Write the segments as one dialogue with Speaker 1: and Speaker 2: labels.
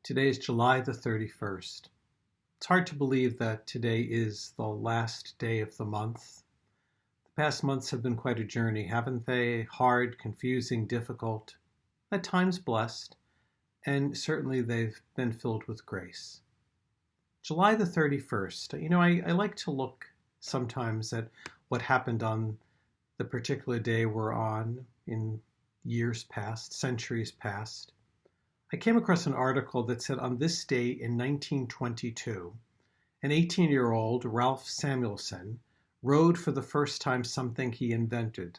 Speaker 1: Today is July the 31st. It's hard to believe that today is the last day of the month. The past months have been quite a journey, haven't they? Hard, confusing, difficult, at times blessed, and certainly they've been filled with grace. July the 31st, I like to look sometimes at what happened on the particular day we're on in years past, centuries past. I came across an article that said on this date in 1922, an 18-year-old Ralph Samuelson rode for the first time something he invented,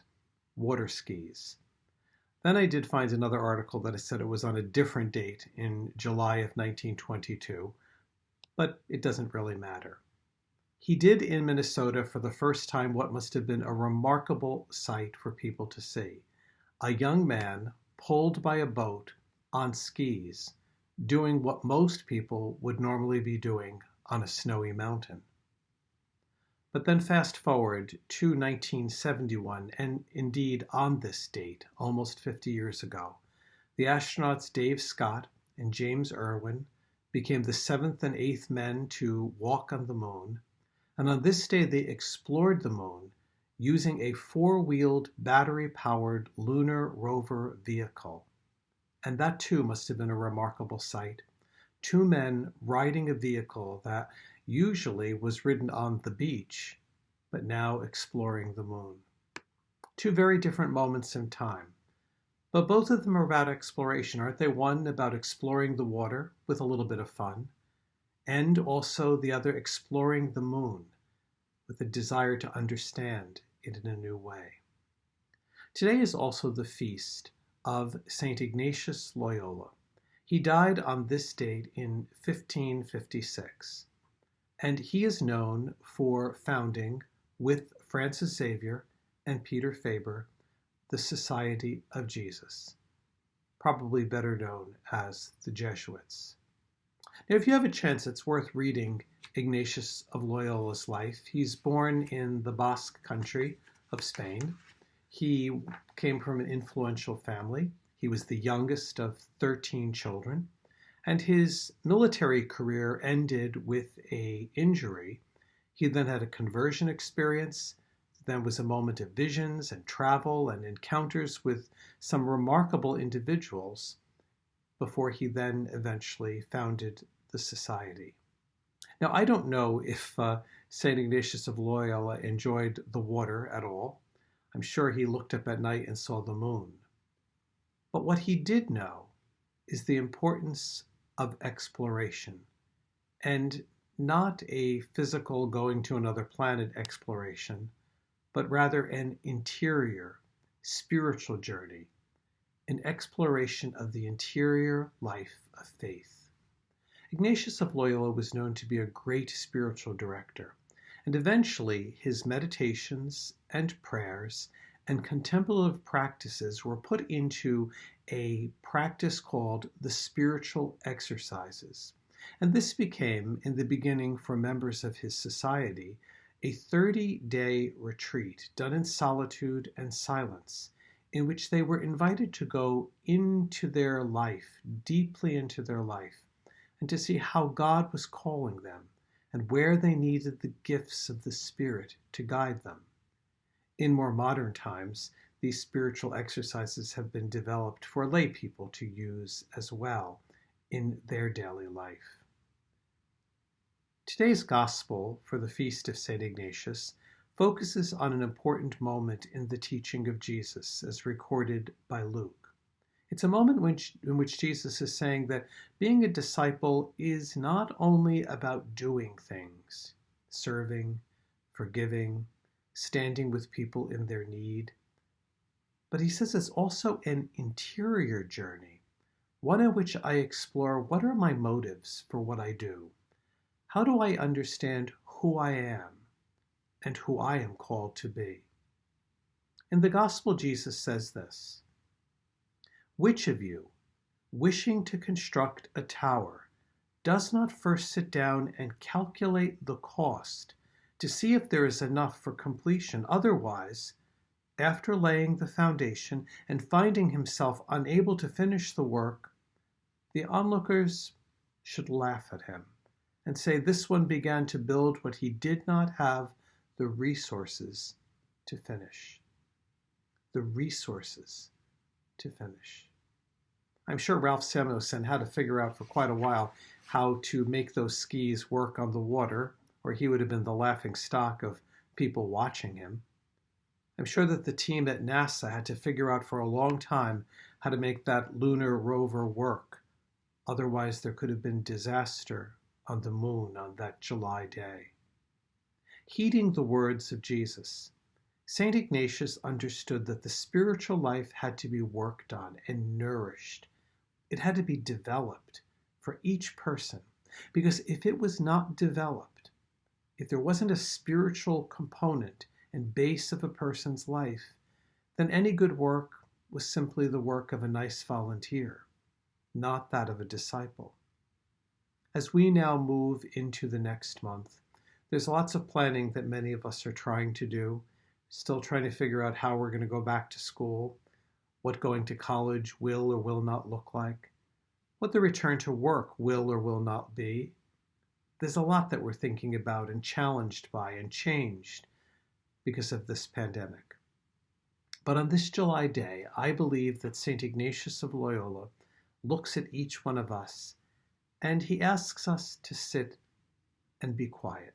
Speaker 1: water skis. Then I did find another article that said it was on a different date in July of 1922, but it doesn't really matter. He did in Minnesota for the first time what must have been a remarkable sight for people to see. A young man pulled by a boat on skis, doing what most people would normally be doing on a snowy mountain. But then fast forward to 1971, and indeed on this date, almost 50 years ago, the astronauts Dave Scott and James Irwin became the seventh and eighth men to walk on the moon, and on this day they explored the moon using a four-wheeled, battery-powered lunar rover vehicle. And that too must have been a remarkable sight. Two men riding a vehicle that usually was ridden on the beach, but now exploring the moon. Two very different moments in time. But both of them are about exploration, aren't they? One about exploring the water with a little bit of fun, and also the other exploring the moon with a desire to understand it in a new way. Today is also the feast of St. Ignatius Loyola. He died on this date in 1556, and he is known for founding, with Francis Xavier and Peter Faber, the Society of Jesus, probably better known as the Jesuits. Now, if you have a chance, it's worth reading Ignatius of Loyola's life. He's born in the Basque country of Spain. He came from an influential family. He was the youngest of 13 children, and his military career ended with an injury. He then had a conversion experience. Then was a moment of visions and travel and encounters with some remarkable individuals before he then eventually founded the society. Now, I don't know if St. Ignatius of Loyola enjoyed the water at all. I'm sure he looked up at night and saw the moon. But what he did know is the importance of exploration, and not a physical going to another planet exploration, but rather an interior, spiritual journey, an exploration of the interior life of faith. Ignatius of Loyola was known to be a great spiritual director, and eventually his meditations and prayers and contemplative practices were put into a practice called the spiritual exercises. And this became, in the beginning for members of his society, a 30-day retreat done in solitude and silence, in which they were invited to go into their life, deeply into their life, and to see how God was calling them and where they needed the gifts of the Spirit to guide them. In more modern times, these spiritual exercises have been developed for lay people to use as well in their daily life. Today's Gospel for the Feast of St. Ignatius focuses on an important moment in the teaching of Jesus as recorded by Luke. It's a moment in which Jesus is saying that being a disciple is not only about doing things, serving, forgiving, standing with people in their need, but he says it's also an interior journey, one in which I explore what are my motives for what I do. How do I understand who I am and who I am called to be? In the Gospel, Jesus says this: "Which of you, wishing to construct a tower, does not first sit down and calculate the cost to see if there is enough for completion? Otherwise, after laying the foundation and finding himself unable to finish the work, the onlookers should laugh at him and say this one began to build what he did not have the resources to finish. The resources to finish. I'm sure Ralph Samuelson had to figure out for quite a while how to make those skis work on the water, or he would have been the laughing stock of people watching him. I'm sure that the team at NASA had to figure out for a long time how to make that lunar rover work. Otherwise, there could have been disaster on the moon on that July day. Heeding the words of Jesus, St. Ignatius understood that the spiritual life had to be worked on and nourished. It had to be developed for each person, because if it was not developed, if there wasn't a spiritual component and base of a person's life, then any good work was simply the work of a nice volunteer, not that of a disciple. As we now move into the next month, there's lots of planning that many of us are trying to do, still trying to figure out how we're going to go back to school, what going to college will or will not look like, what the return to work will or will not be. There's a lot that we're thinking about and challenged by and changed because of this pandemic. But on this July day, I believe that St. Ignatius of Loyola looks at each one of us and he asks us to sit and be quiet,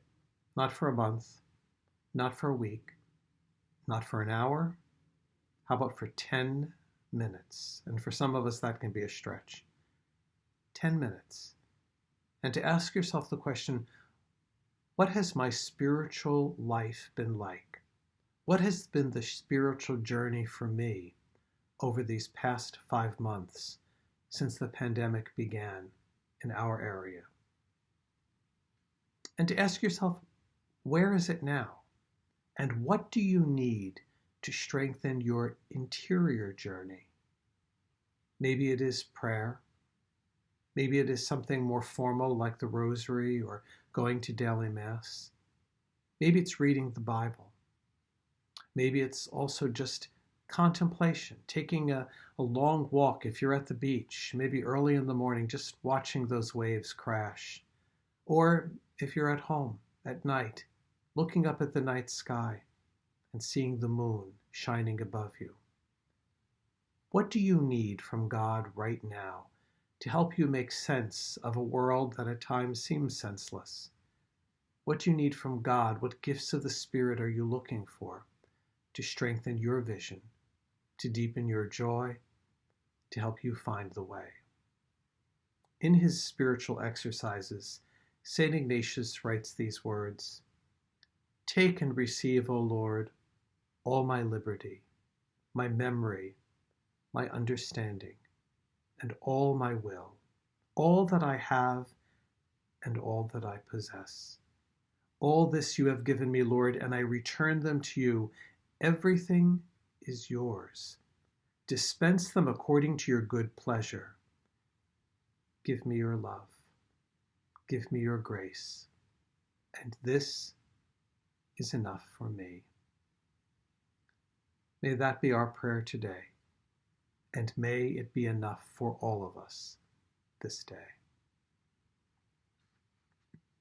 Speaker 1: not for a month, not for a week, not for an hour. How about for 10 minutes? And for some of us, that can be a stretch. 10 minutes. And to ask yourself the question, what has my spiritual life been like? What has been the spiritual journey for me over these past 5 months since the pandemic began in our area? And to ask yourself, where is it now? And what do you need to strengthen your interior journey? Maybe it is prayer. Maybe it is something more formal like the rosary or going to daily mass. Maybe it's reading the Bible. Maybe it's also just contemplation, taking a long walk if you're at the beach, maybe early in the morning, just watching those waves crash. Or if you're at home at night, looking up at the night sky and seeing the moon shining above you. What do you need from God right now to help you make sense of a world that at times seems senseless? What do you need from God? What gifts of the Spirit are you looking for to strengthen your vision, to deepen your joy, to help you find the way? In his spiritual exercises, St. Ignatius writes these words, "Take and receive, O Lord, all my liberty, my memory, my understanding, and all my will, all that I have and all that I possess. All this you have given me, Lord, and I return them to you. Everything is yours. Dispense them according to your good pleasure. Give me your love. Give me your grace. And this is enough for me." May that be our prayer today, and may it be enough for all of us this day.